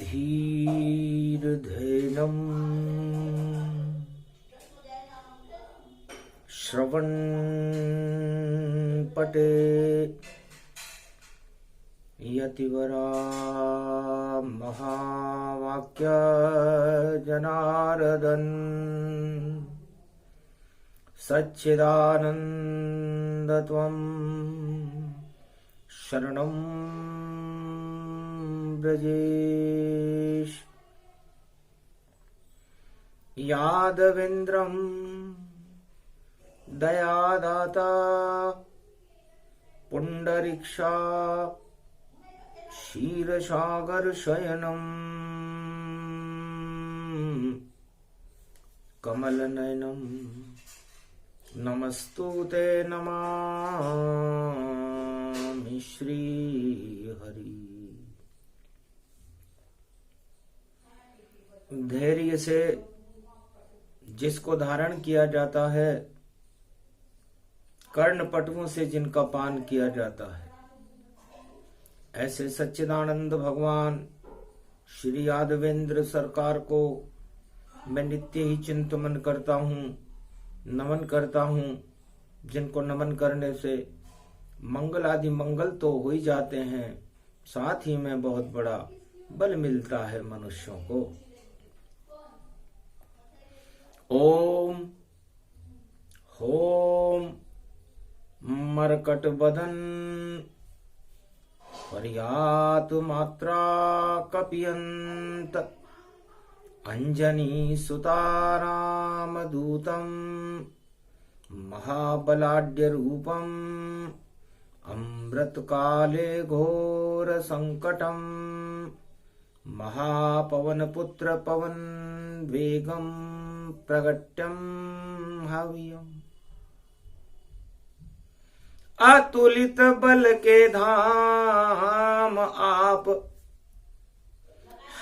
धीर्धैनं श्रवणपटे यतिवरा महावाक्य जनार्दन सच्चिदानन्दत्वं शरणं व्रजेश। यादवेन्द्रं दयादाता पुंडरीक्षा क्षीरसागरशयनं कमलनयनं नमस्तुते नमामि श्रीहरि। धैर्य से जिसको धारण किया जाता है, कर्णपटुओं से जिनका पान किया जाता है, ऐसे सच्चिदानंद भगवान श्री यादवेंद्र सरकार को मैं नित्य ही चिंतन करता हूँ, नमन करता हूँ, जिनको नमन करने से मंगल आदि मंगल तो हो ही जाते हैं, साथ ही में बहुत बड़ा बल मिलता है मनुष्यों को। ओम होम मरकट बदन पर्यात मात्रा कपियंत अंजनी सुताराम दूतम महाबलाढ्य रूपम अमृत काले घोर संकटम महापवन पुत्र पवन वेगम प्रगट्यम हव्यम। अतुलित बल के धाम आप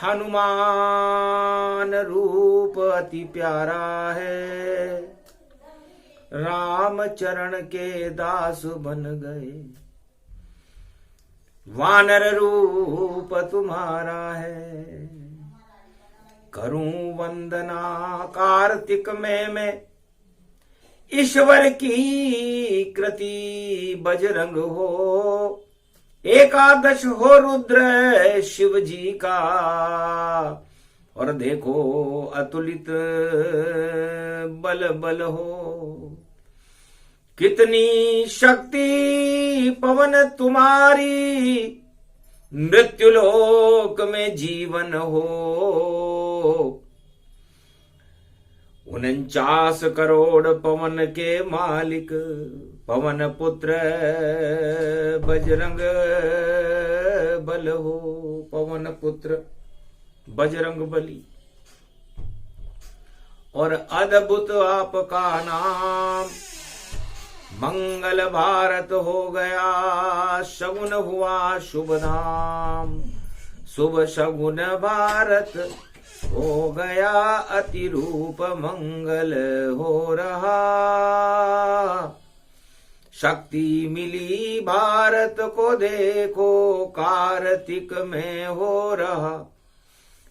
हनुमान रूप अति प्यारा है, राम चरण के दास बन गए, वानर रूप तुम्हारा है। करूं वंदना कार्तिक में मैं ईश्वर की कृति बजरंग हो, एकादश हो रुद्र शिव जी का, और देखो अतुलित बल बल हो। कितनी शक्ति पवन तुम्हारी, मृत्युलोक में जीवन हो। 49 करोड़ पवन के मालिक, पवन पुत्र बजरंग बल हो, पवन पुत्र बजरंग बली। और अद्भुत आपका नाम, मंगल भारत हो गया, शगुन हुआ शुभ नाम, शुभ शगुन भारत हो गया, अति रूप मंगल हो रहा। शक्ति मिली भारत को देखो, कार्तिक में हो रहा,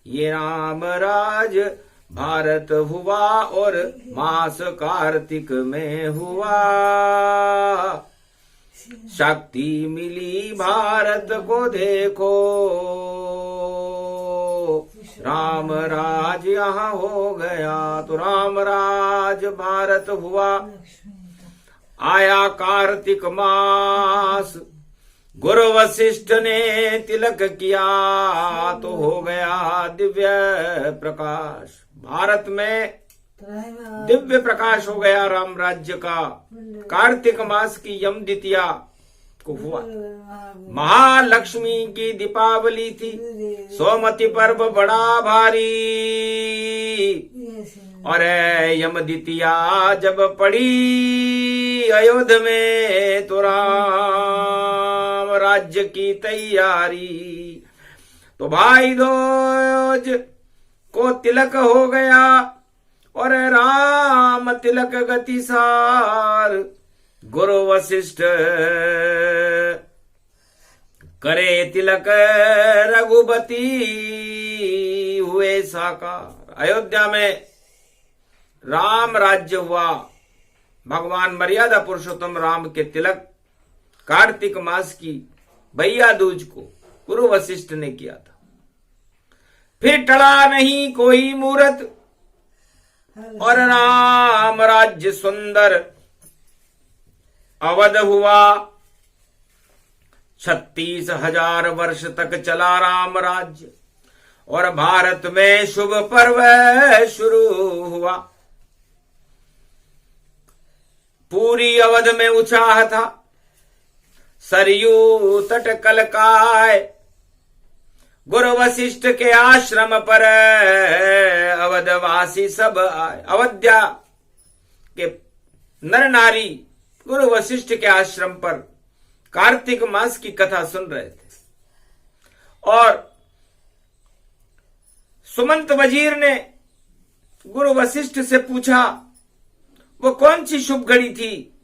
ये राम राज भारत हुआ और मास कार्तिक में हुआ। शक्ति मिली भारत को देखो, राम राज यहाँ हो गया, तो राम राज भारत हुआ। आया कार्तिक मास, गुरु वशिष्ठ ने तिलक किया, तो हो गया दिव्य प्रकाश। भारत में दिव्य प्रकाश हो गया राम राज्य का। कार्तिक मास की यम द्वितीया को हुआ। महालक्ष्मी की दीपावली थी, सोमति पर्व बड़ा भारी। और यम द्वितीया जब पड़ी अयोध्या में, तो राम राज्य की तैयारी। तो भाई दूज को तिलक हो गया, और राम तिलक गति सार। गुरु वशिष्ठ करे तिलक रघुपति हुए साकार। अयोध्या में राम राज्य हुआ। भगवान मर्यादा पुरुषोत्तम राम के तिलक कार्तिक मास की भैया दूज को गुरु वशिष्ठ ने किया था। फिर टला नहीं कोई मूरत और राम राज्य सुंदर अवध हुआ। 36,000 वर्ष तक चला राम राज्य और भारत में शुभ पर्व शुरू हुआ। पूरी अवध में उत्साह था। सरयू तट कलकाय गुरु वशिष्ठ के आश्रम पर अवधवासी सब आए। अवध्या के नर नारी गुरु वशिष्ठ के आश्रम पर कार्तिक मास की कथा सुन रहे थे और सुमंत वजीर ने गुरु वशिष्ठ से पूछा वो कौन सी शुभ घड़ी थी,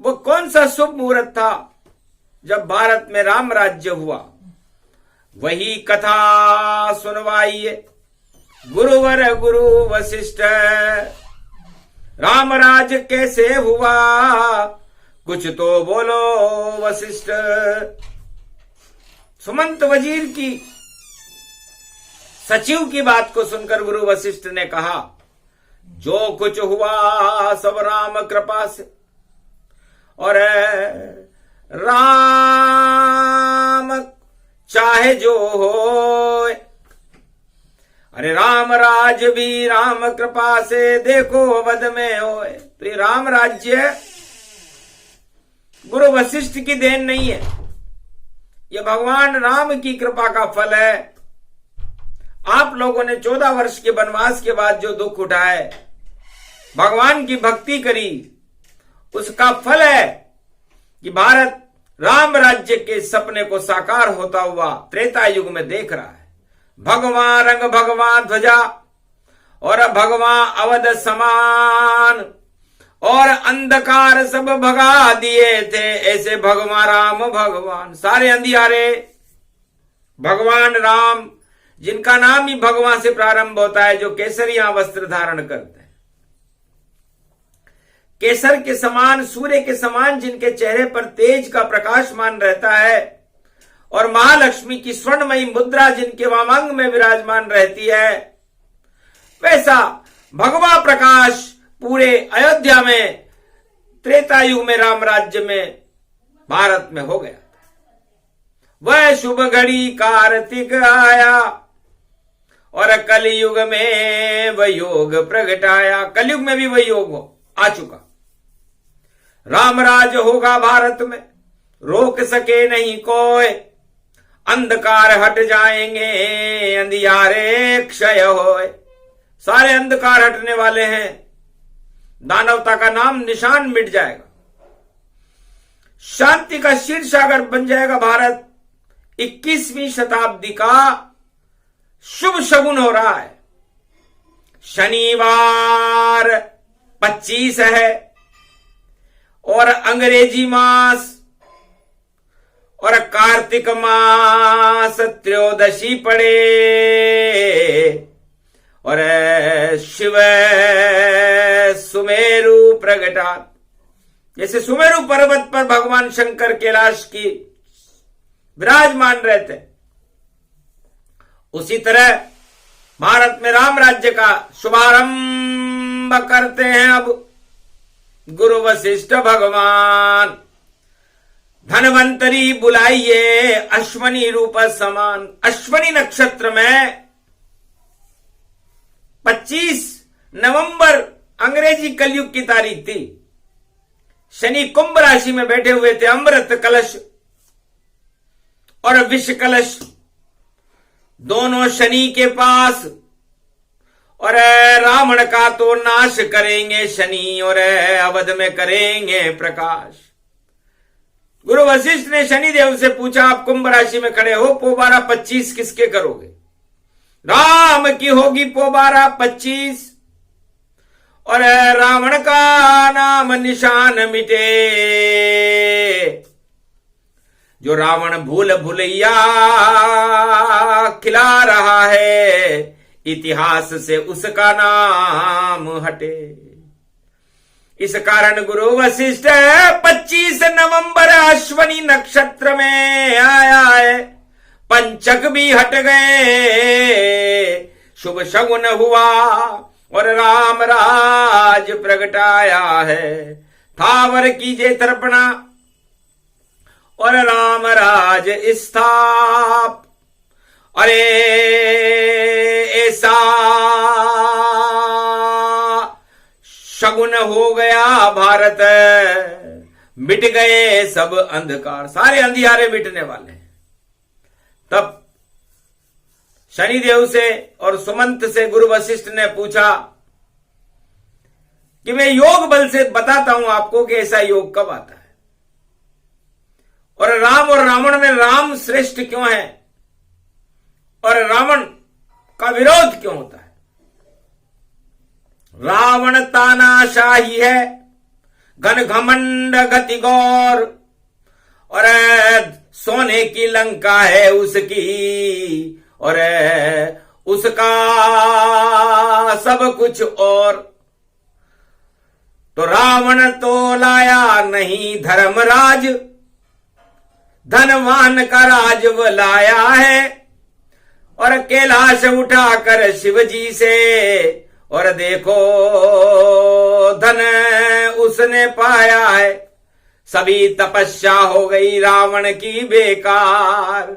वो कौन सा शुभ मुहूर्त था जब भारत में राम राज्य हुआ। वही कथा सुनवाइए गुरुवर गुरु वशिष्ठ। रामराज कैसे हुआ कुछ तो बोलो वशिष्ठ। सुमंत वजीर की सचिव की बात को सुनकर गुरु वशिष्ठ ने कहा जो कुछ हुआ सब राम कृपा से और राम चाहे जो हो। अरे राम राज भी राम कृपा से देखो अवध में होए। तो ये राम राज्य गुरु वशिष्ठ की देन नहीं है, ये भगवान राम की कृपा का फल है। आप लोगों ने 14 वर्ष के वनवास के बाद जो दुख उठाए, भगवान की भक्ति करी, उसका फल है कि भारत राम राज्य के सपने को साकार होता हुआ त्रेता युग में देख रहा है। भगवान रंग भगवान ध्वजा और भगवान अवध समान और अंधकार सब भगा दिए थे। ऐसे भगवान राम भगवान सारे अंधियारे भगवान राम, जिनका नाम ही भगवान से प्रारंभ होता है, जो केसरिया वस्त्र धारण करते हैं, केसर के समान सूर्य के समान जिनके चेहरे पर तेज का प्रकाशमान रहता है और महालक्ष्मी की स्वर्णमयी मुद्रा जिनके वामांग में विराजमान रहती है, वैसा भगवा प्रकाश पूरे अयोध्या में त्रेता युग में राम राज्य में भारत में हो गया। वह शुभ घड़ी कार्तिक आया और कलयुग में वह योग प्रगटाया। कलयुग में भी वह योग आ चुका। रामराज होगा भारत में, रोक सके नहीं कोई। अंधकार हट जाएंगे, अंधियारे क्षय होए। सारे अंधकार हटने वाले हैं, दानवता का नाम निशान मिट जाएगा, शांति का क्षीर सागर बन जाएगा भारत। 21वीं शताब्दी का शुभ शगुन हो रहा है। शनिवार 25 है और अंग्रेजी मास और कार्तिक मास त्रयोदशी पड़े और शिव सुमेरु प्रगटा। जैसे सुमेरु पर्वत पर भगवान शंकर कैलाश की विराजमान रहते, उसी तरह भारत में राम राज्य का शुभारंभ करते हैं अब गुरु वशिष्ठ भगवान। धनवंतरी बुलाइए अश्वनी रूप समान। अश्वनी नक्षत्र में 25 नवंबर अंग्रेजी कलयुग की तारीख थी। शनि कुंभ राशि में बैठे हुए थे। अमृत कलश और विष कलश दोनों शनि के पास, और रावण का तो नाश करेंगे शनि और अवध में करेंगे प्रकाश। गुरु वशिष्ठ ने शनिदेव से पूछा, आप कुंभ राशि में खड़े हो, पोबारा 25 किसके करोगे? राम की होगी पोबारा 25 और रावण का नाम निशान मिटे। जो रावण भूल भुलैया खिला रहा है, इतिहास से उसका नाम हटे। इस कारण गुरु वशिष्ठ 25 नवंबर अश्वनी नक्षत्र में आया है। पंचक भी हट गए, शुभ शगुन हुआ और राम राज प्रगटाया है। थावर कीजे तर्पणा और राम राज स्थाप। अरे ऐसा शगुन हो गया भारत, मिट गए सब अंधकार, सारे अंधियारे मिटने वाले। तब शनिदेव से और सुमंत से गुरु वशिष्ठ ने पूछा कि मैं योग बल से बताता हूं आपको कि ऐसा योग कब आता है, और राम और रावण में राम श्रेष्ठ क्यों है और रावण का विरोध क्यों होता है। रावण तानाशाही है, घन घमंड गति गौर, और सोने की लंका है उसकी, और उसका सब कुछ और। तो रावण तो लाया नहीं धर्मराज, धनवान का राज वो लाया है, और कैलाश उठाकर शिव जी से, और देखो धन उसने पाया है। सभी तपस्या हो गई रावण की बेकार।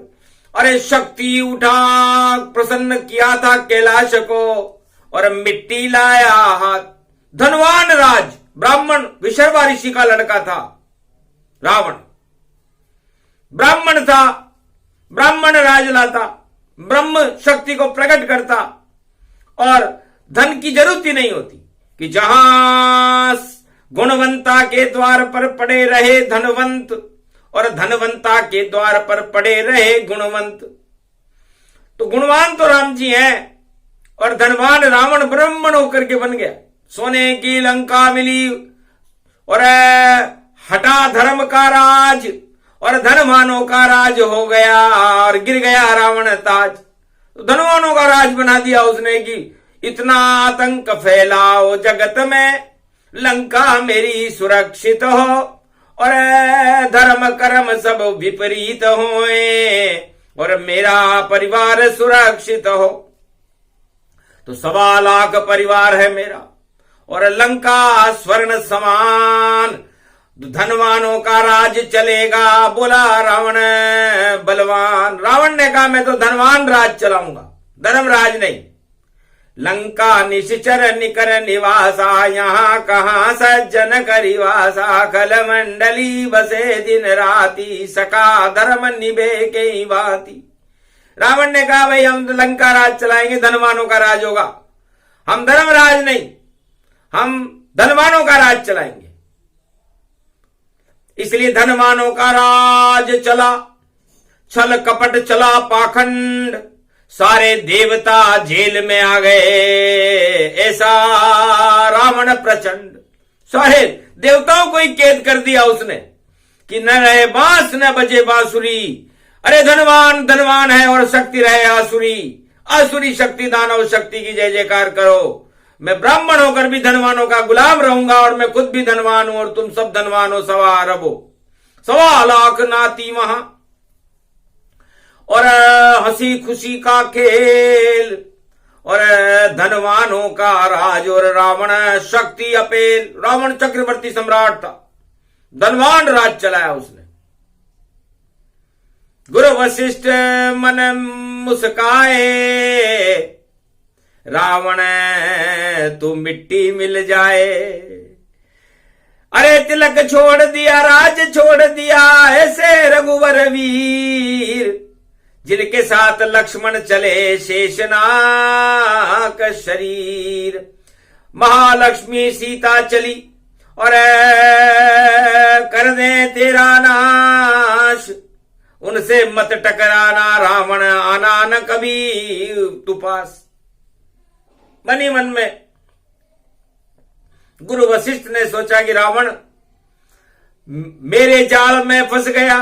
अरे शक्ति उठा प्रसन्न किया था कैलाश को, और मिट्टी लाया हाथ। धनवान राज, ब्राह्मण विशर्वा ऋषि का लड़का था रावण, ब्राह्मण था, ब्राह्मण राज लाता, ब्रह्म शक्ति को प्रकट करता, और धन की जरूरत ही नहीं होती कि जहां गुणवंता के द्वार पर पड़े रहे धनवंत, और धनवंता के द्वार पर पड़े रहे गुणवंत। तो गुणवान तो राम जी हैं, और धनवान रावण ब्राह्मण होकर के बन गया। सोने की लंका मिली, और हटा धर्म का राज, और धनवानों का राज हो गया, और गिर गया रावण ताज। तो धनवानों का राज बना दिया उसने कि इतना आतंक फैलाओ जगत में, लंका मेरी सुरक्षित हो, और धर्म कर्म सब विपरीत होए, और मेरा परिवार सुरक्षित हो। तो 1.25 लाख परिवार है मेरा, और लंका स्वर्ण समान, धनवानों का राज चलेगा, बोला रावण बलवान। रावण ने कहा मैं तो धनवान राज चलाऊंगा, धर्मराज नहीं। लंका निश्चर निकर निवासा, यहाँ कहाँ सज्जन करिवासा, खल मंडली बसे दिन राती, सका धर्म निभे के बाती। रावण ने कहा भाई हम लंका राज चलाएंगे, धनवानों का राज होगा, हम धर्मराज नहीं, हम धनवानों का राज चलाएंगे। इसलिए धनवानों का राज चला, छल कपट चला पाखंड, सारे देवता जेल में आ गए, ऐसा रावण प्रचंड। सारे देवताओं को ही कैद कर दिया उसने कि न रहे बांस न बजे बांसुरी। अरे धनवान धनवान है और शक्ति रहे आसुरी, आसुरी शक्ति दानव शक्ति की जय जयकार करो। मैं ब्राह्मण होकर भी धनवानों का गुलाम रहूंगा, और मैं खुद भी धनवान हूं, और तुम सब धनवान हो, 1.25 अरब हो, 1.25 लाख नाती वहां, और हंसी खुशी का खेल, और धनवानों का राज, और रावण शक्ति अपेल। रावण चक्रवर्ती सम्राट था, धनवान राज चलाया उसने। गुरु वशिष्ठ मन मुस्काए, रावण तू मिट्टी मिल जाए। अरे तिलक छोड़ दिया, राज छोड़ दिया, ऐसे रघुवर वीर, जिनके साथ लक्ष्मण चले शेषनाग शरीर। महालक्ष्मी सीता चली, और कर दे तेरा नाश, उनसे मत टकराना रावण, आना न कभी तू पास। मनी मन में गुरु वशिष्ठ ने सोचा कि रावण मेरे जाल में फंस गया,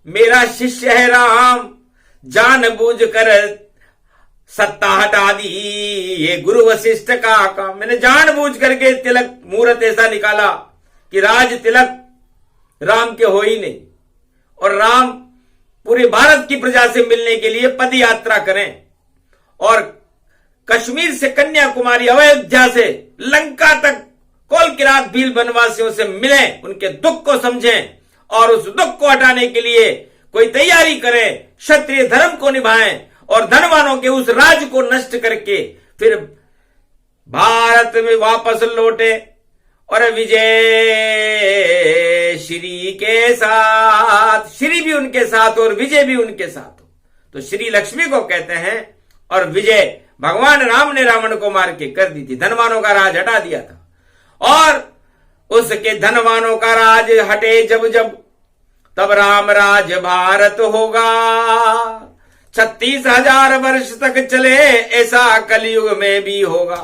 मेरा शिष्य है राम, जानबूझकर सत्ता हटा दी। ये गुरु वशिष्ठ का काम, मैंने जानबूझ करके तिलक मुहूर्त ऐसा निकाला कि राज तिलक राम के हो ही नहीं, और राम पूरे भारत की प्रजा से मिलने के लिए पद यात्रा करें और कश्मीर से कन्याकुमारी, अयोध्या से लंका तक कोल किरात भील वनवासियों से मिलें, उनके दुख को समझें और उस दुख को हटाने के लिए कोई तैयारी करें, क्षत्रिय धर्म को निभाएं और धनवानों के उस राज को नष्ट करके फिर भारत में वापस लौटे और विजय श्री के साथ, श्री भी उनके साथ और विजय भी उनके साथ हो। तो श्री लक्ष्मी को कहते हैं। और विजय भगवान राम ने रावण को मार के कर दी थी, धनवानों का राज हटा दिया था। और उसके धनवानों का राज हटे जब जब, तब राम राज भारत होगा। 36,000 वर्ष तक चले ऐसा कलयुग में भी होगा।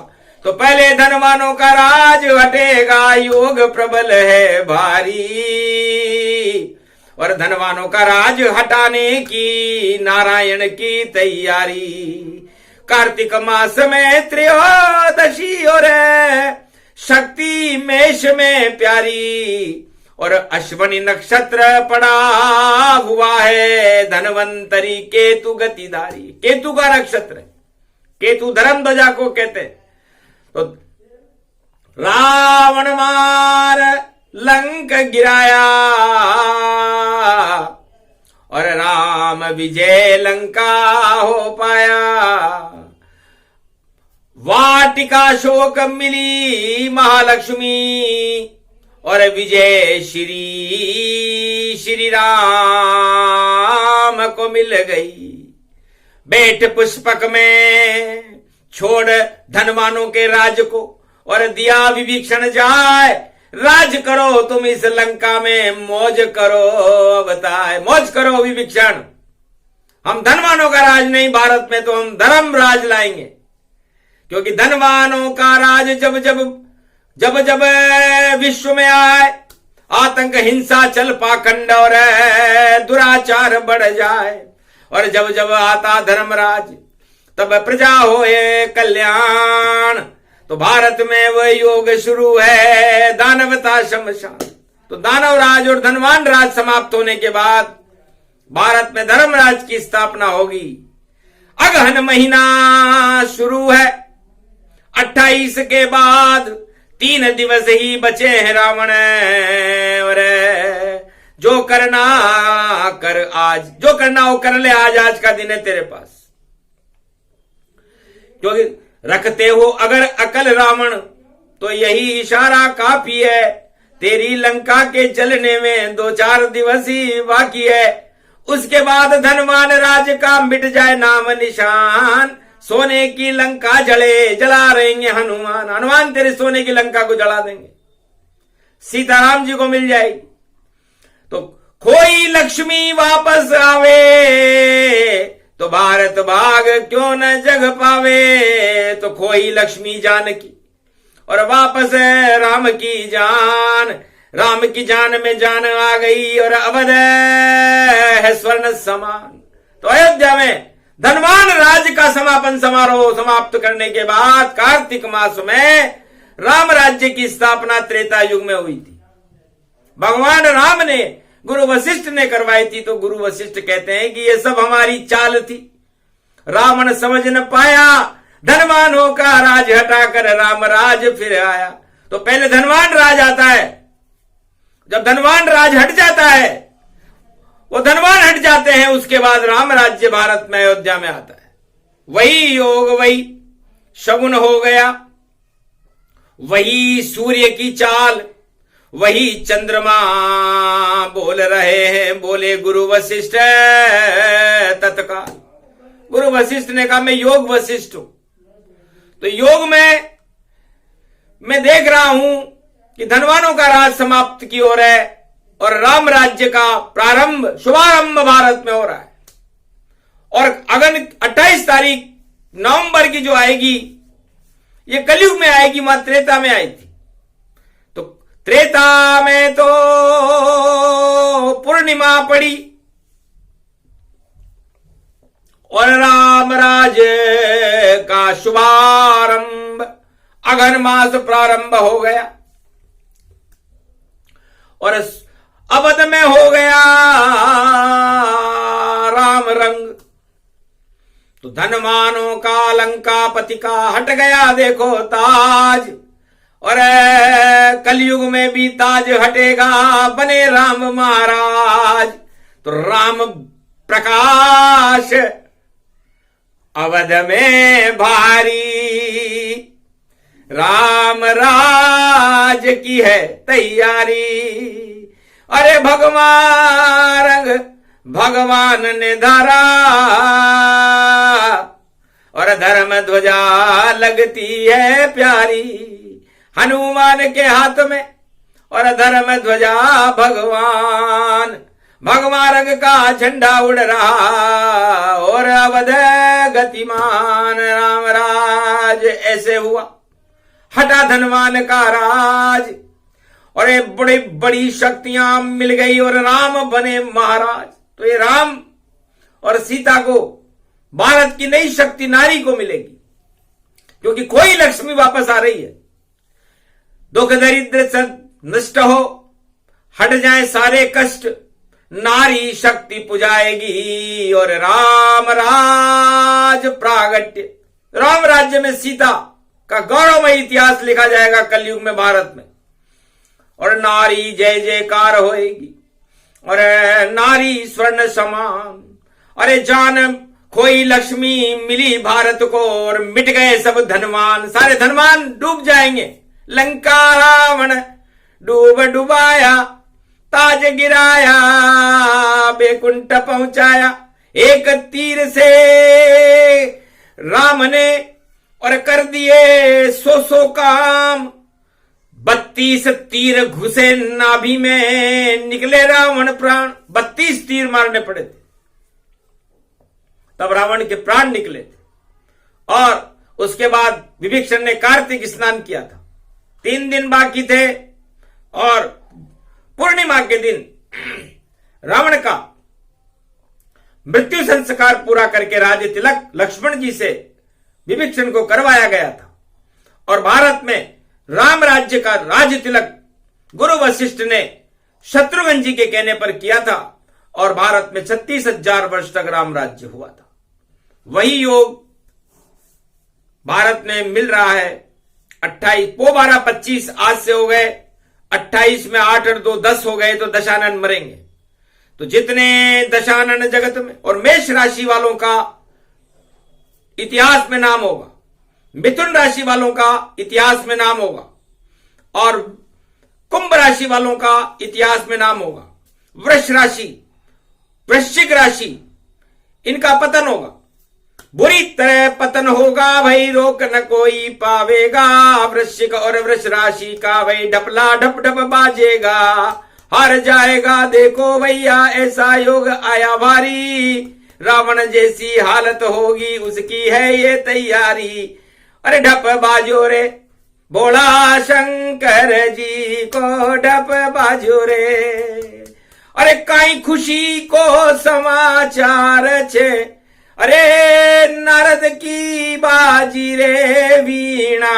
तो पहले धनवानों का राज हटेगा, योग प्रबल है भारी। और धनवानों का राज हटाने की नारायण की तैयारी। कार्तिक मास में त्रयोदशी और शक्ति मेष में प्यारी, और अश्वनी नक्षत्र पड़ा हुआ है धनवंतरी केतु गतिधारी। केतु का नक्षत्र है, केतु धर्म ध्वजा को कहते हैं। तो रावण मार लंक गिराया और राम विजय लंका हो पाया। वाटिका शोक मिली महालक्ष्मी और विजय श्री राम को मिल गई। बैठ पुष्पक में छोड़ धनवानों के राज को और दिया विभीषण जाए। राज करो तुम इस लंका में, मौज करो बताए, मौज करो विभीषण। हम धनवानों का राज नहीं भारत में, तो हम धर्म राज लाएंगे। क्योंकि धनवानों का राज जब जब विश्व में आए, आतंक हिंसा चल पाखंड और दुराचार बढ़ जाए। और जब जब आता धर्मराज, तब प्रजा होए कल्याण। तो भारत में वह योग शुरू है, दानवता शमशान। तो दानव राज और धनवान राज समाप्त होने के बाद भारत में धर्मराज की स्थापना होगी। अगहन महीना शुरू है, 28 के बाद 3 दिवस ही बचे हैं रावण। और जो करना कर आज, जो करना वो कर ले आज का दिन है तेरे पास। क्योंकि रखते हो अगर अकल रावण, तो यही इशारा काफी है। तेरी लंका के जलने में 2-4 दिवस ही बाकी है। उसके बाद धनवान राज का मिट जाए नाम निशान। सोने की लंका जला रहेंगे हनुमान। हनुमान तेरे सोने की लंका को जला देंगे, सीताराम जी को मिल जाएगी। तो खोई लक्ष्मी वापस आवे, तो भारत भाग क्यों न जग पावे। तो खोई लक्ष्मी जानकी और वापस राम की जान। राम की जान में जान आ गई और अवध है स्वर्ण समान। तो अयोध्या में धनवान राज का समापन समारोह समाप्त करने के बाद कार्तिक मास में राम राज्य की स्थापना त्रेता युग में हुई थी। भगवान राम ने, गुरु वशिष्ठ ने करवाई थी। तो गुरु वशिष्ठ कहते हैं कि ये सब हमारी चाल थी। रावण समझ न पाया, धनवानों का राज हटाकर राम राज फिर आया। तो पहले धनवान राज आता है, जब धनवान राज हट जाता है, वो धनवान हट जाते हैं, उसके बाद राम राज्य भारत में अयोध्या में आता है। वही योग, वही शगुन हो गया, वही सूर्य की चाल, वही चंद्रमा बोल रहे हैं। बोले गुरु वशिष्ठ तत्काल। गुरु वशिष्ठ ने कहा मैं योग वशिष्ठ हूं। तो योग में मैं देख रहा हूं कि धनवानों का राज समाप्त की ओर है और राम राज्य का प्रारंभ, शुभारंभ भारत में हो रहा है। और अगन 28 तारीख नवंबर की जो आएगी, ये कलयुग में आएगी, वहां त्रेता में आई थी। तो त्रेता में तो पूर्णिमा पड़ी और राम राज्य का शुभारंभ अघन मास प्रारंभ हो गया और अवध में हो गया राम रंग। तो धनवानों का लंकापति का हट गया देखो ताज, और कलयुग में भी ताज हटेगा बने राम महाराज। तो राम प्रकाश अवध में भारी, राम राज की है तैयारी। अरे भगवान ने धरा और धर्म ध्वजा लगती है प्यारी हनुमान के हाथ में, और धर्म ध्वजा भगवान रंग का झंडा उड़ रहा और अवध गतिमान। राम राज ऐसे हुआ, हटा धनवान का राज और ये बड़ी बड़ी शक्तियां मिल गई और राम बने महाराज। तो ये राम और सीता को भारत की नई शक्ति नारी को मिलेगी, क्योंकि कोई लक्ष्मी वापस आ रही है। दुख दरिद्र सब नष्ट हो, हट जाए सारे कष्ट, नारी शक्ति पुजाएगी और राम राज प्रागट्य। राम राज्य में सीता का गौरवमय इतिहास लिखा जाएगा कलयुग में भारत में, और नारी जय जयकार होएगी और नारी स्वर्ण समान। अरे जान खोई लक्ष्मी मिली भारत को और मिट गए सब धनवान, सारे धनवान डूब जाएंगे। लंका रावण डुबाया, ताज गिराया, बैकुंठ पहुंचाया। एक तीर से राम ने और कर दिए 100 काम। 32 तीर घुसे नाभि में, निकले रावण प्राण। 32 तीर मारने पड़े थे, तब रावण के प्राण निकले थे। और उसके बाद विभीषण ने कार्तिक स्नान किया था, 3 दिन बाकी थे, और पूर्णिमा के दिन रावण का मृत्यु संस्कार पूरा करके राज तिलक लक्ष्मण जी से विभीषण को करवाया गया था। और भारत में राम राज्य का राज तिलक गुरु वशिष्ठ ने शत्रुघ्न जी के कहने पर किया था, और भारत में 36,000 वर्ष तक राम राज्य हुआ था। वही योग भारत में मिल रहा है। 28 पो 12 25 आज से हो गए, 28 में 8 और 2 10 हो गए, तो दशानन मरेंगे। तो जितने दशानन जगत में, और मेष राशि वालों का इतिहास में नाम होगा, मिथुन राशि वालों का इतिहास में नाम होगा, और कुंभ राशि वालों का इतिहास में नाम होगा। वृष राशि, वृश्चिक राशि, इनका पतन होगा, बुरी तरह पतन होगा भाई, रोक न कोई पावेगा। वृश्चिक और वृष राशि का भाई ढपला ढप ढप बाजेगा, हार जाएगा देखो भैया, ऐसा योग आया भारी। रावण जैसी हालत होगी उसकी है ये तैयारी। अरे ढप बाजो रे भोला शंकर जी को, ढप बाजो रे। अरे काई खुशी को समाचार छे, अरे नारद की बाजी रे वीणा।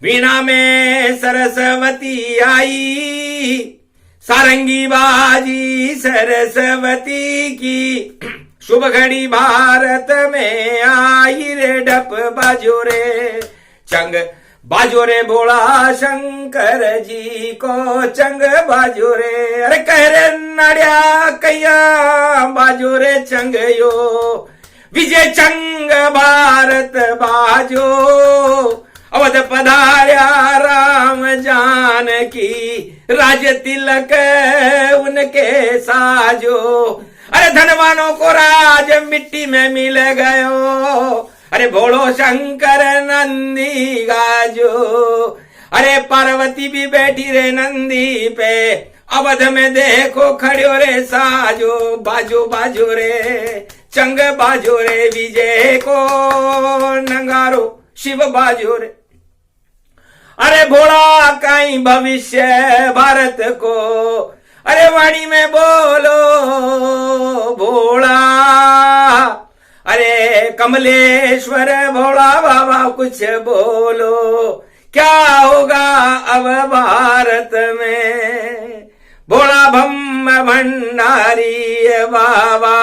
वीणा में सरस्वती आई, सारंगी बाजी सरस्वती की। शुभ घड़ी भारत में आई रे, ढप बाजो रे चंग बाजो रे भोला शंकर जी को, चंग बाजो रे। अरे कह रे नाड़िया कैया बाजो रे चंग यो, विजय चंग भारत बाजो। अवध पधार्या राम जानकी, राज तिलक उनके साजो। अरे धनवानों को राज मिट्टी में मिल गयो, अरे भोलो शंकर नंदी गाजो। अरे पार्वती भी बैठी रे नंदी पे, अवध में देखो खड़ो रे साजो। बाजो बाजो रे चंग बाजो रे, विजय को नंगारो शिव बाजो रे। अरे भोला काई भविष्य भारत को, अरे वाणी में बोलो भोला। अरे कमलेश्वर भोला बाबा कुछ बोलो, क्या होगा अब भारत में। भोला भम भंडारी बाबा,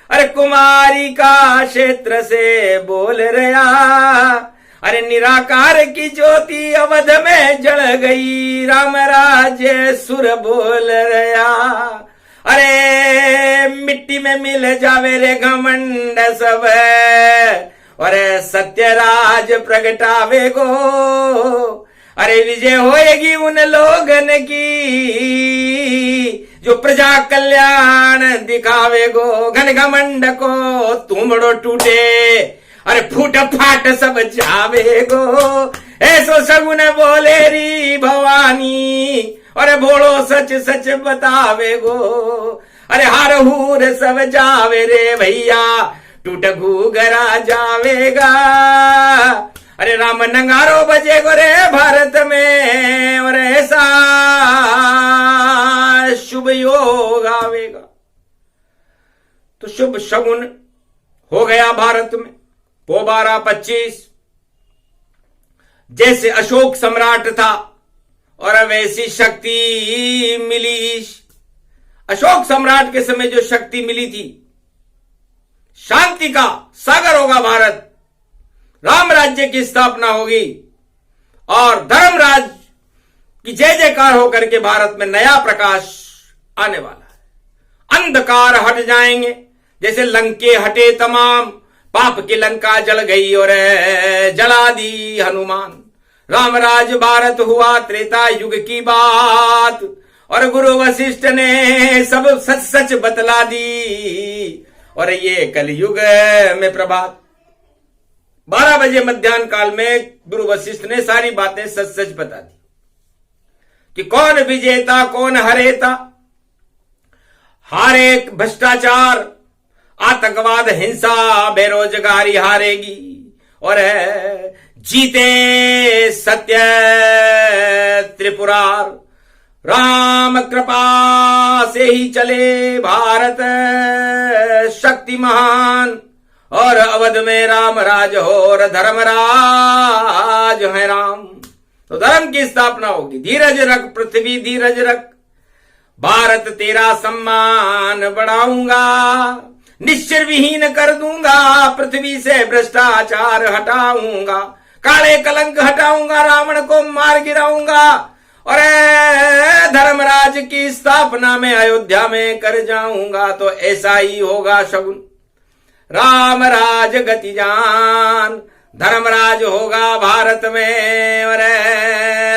अरे कुमारी का क्षेत्र से बोल रहा, अरे निराकार की ज्योति अवध में जल गई, राम राज्य सुर बोल रहा। अरे मिट्टी में मिल जावे रे घमंड सब, अरे सत्य राज प्रगटावे गो, अरे विजय होएगी उन लोगन की जो प्रजा कल्याण दिखावे गो। घन घमंड को तुमड़ो टूटे, अरे फूट फाट सब जावे गो, ऐसो सगुन बोले री भवानी, अरे भोलो सच सच बतावे गो। अरे हार हूर सब जावे रे भैया, टूट घूगरा जावेगा, अरे राम नंगारो बजे गो रे भारत में, और ऐसा शुभ योग आवेगा। तो शुभ शगुन हो गया भारत में। पोबारा 25 जैसे अशोक सम्राट था और वैसी शक्ति मिली। अशोक सम्राट के समय जो शक्ति मिली थी, शांति का सागर होगा भारत, राम राज्य की स्थापना होगी और धर्मराज की जय जयकार होकर के भारत में नया प्रकाश आने वाला है। अंधकार हट जाएंगे, जैसे लंके हटे तमाम, पाप की लंका जल गई और जला दी हनुमान। रामराज भारत हुआ त्रेता युग की बात, और गुरु वशिष्ठ ने सब सच सच बतला दी, और ये कलयुग में प्रभात। 12 बजे मध्याह्न काल में गुरु वशिष्ठ ने सारी बातें सच सच बता दी कि कौन विजेता कौन हरेता। हारे भ्रष्टाचार, आतंकवाद, हिंसा, बेरोजगारी हारेगी, और जीते सत्य त्रिपुरार। राम कृपा से ही चले भारत शक्तिमान, और अवध में राम राज हो और धर्मराज है राम। तो धर्म की स्थापना होगी। धीरज रख पृथ्वी धीरज रख, भारत तेरा सम्मान बढ़ाऊंगा, निश्चर विहीन कर दूंगा, पृथ्वी से भ्रष्टाचार हटाऊंगा, काले कलंक हटाऊंगा, रावण को मार गिराऊंगा, और धर्मराज की स्थापना में अयोध्या में कर जाऊंगा। तो ऐसा ही होगा शगुन। राम राज गति जान, धर्मराज होगा भारत में, और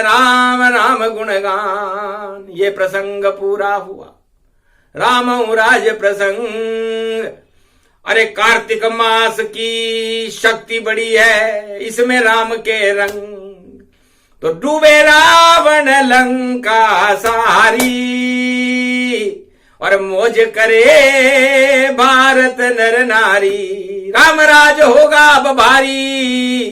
राम राम गुणगान। ये प्रसंग पूरा हुआ, राम राज प्रसंग। अरे कार्तिक मास की शक्ति बड़ी है, इसमें राम के रंग। तो डूबे रावण लंका सारी, और मौज करे भारत नर नारी। राम राज होगा अब भारी,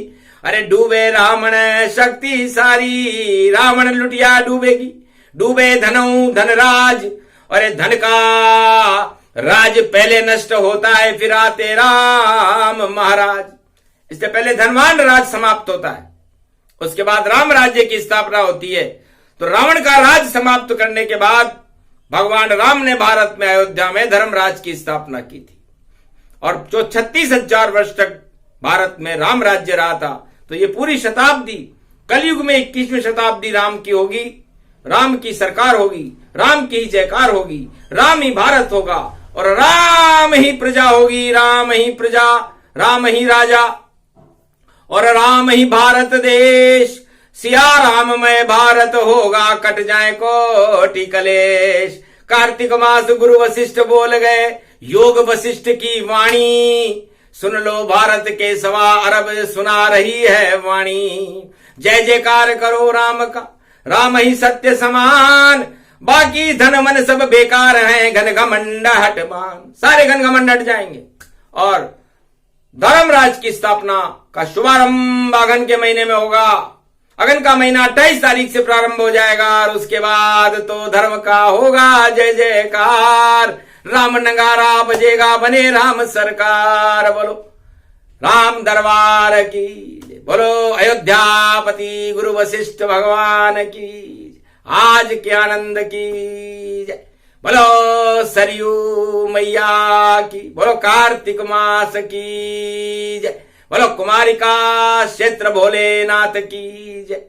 अरे डूबे रावण शक्ति सारी। रावण लुटिया डूबेगी, डूबे धनऊ धनराज, अरे धन का राज पहले नष्ट होता है, फिर आते राम महाराज। इससे पहले धनवान राज समाप्त होता है, उसके बाद राम राज्य की स्थापना होती है। तो रावण का राज समाप्त करने के बाद भगवान राम ने भारत में अयोध्या में धर्मराज की स्थापना की थी, और जो 36,000 वर्ष तक भारत में राम राज्य रहा था। तो ये पूरी शताब्दी, कलयुग में 21वीं शताब्दी राम की होगी, राम की सरकार होगी, राम की ही जयकार होगी, राम ही भारत होगा, और राम ही प्रजा होगी, राम ही प्रजा, राम ही राजा, और राम ही भारत देश। सिया राममय भारत होगा, कट जाए कोटि कलेश। कार्तिक मास गुरु वशिष्ठ बोल गए, योग वशिष्ठ की वाणी। सुन लो भारत के 1.25 अरब सुना रही है वाणी। जय जयकार करो राम का, राम ही सत्य समान। बाकी धन मन सब बेकार हैं, घन घमंड हटमान। सारे घन घमंड हट जाएंगे, और धर्मराज की स्थापना का शुभारंभ अगन के महीने में होगा। अगन का महीना 28 तारीख से प्रारंभ हो जाएगा, और उसके बाद तो धर्म का होगा जय जयकार। राम नगारा बजेगा, बने राम सरकार। बोलो राम दरबार की जय। बोलो अयोध्यापति गुरु वशिष्ठ भगवान की जय। आज के आनंद की जय। बोलो सरयू मैया की। बोलो कार्तिक मास की जय। बोलो कुमारिका क्षेत्र भोलेनाथ की जय।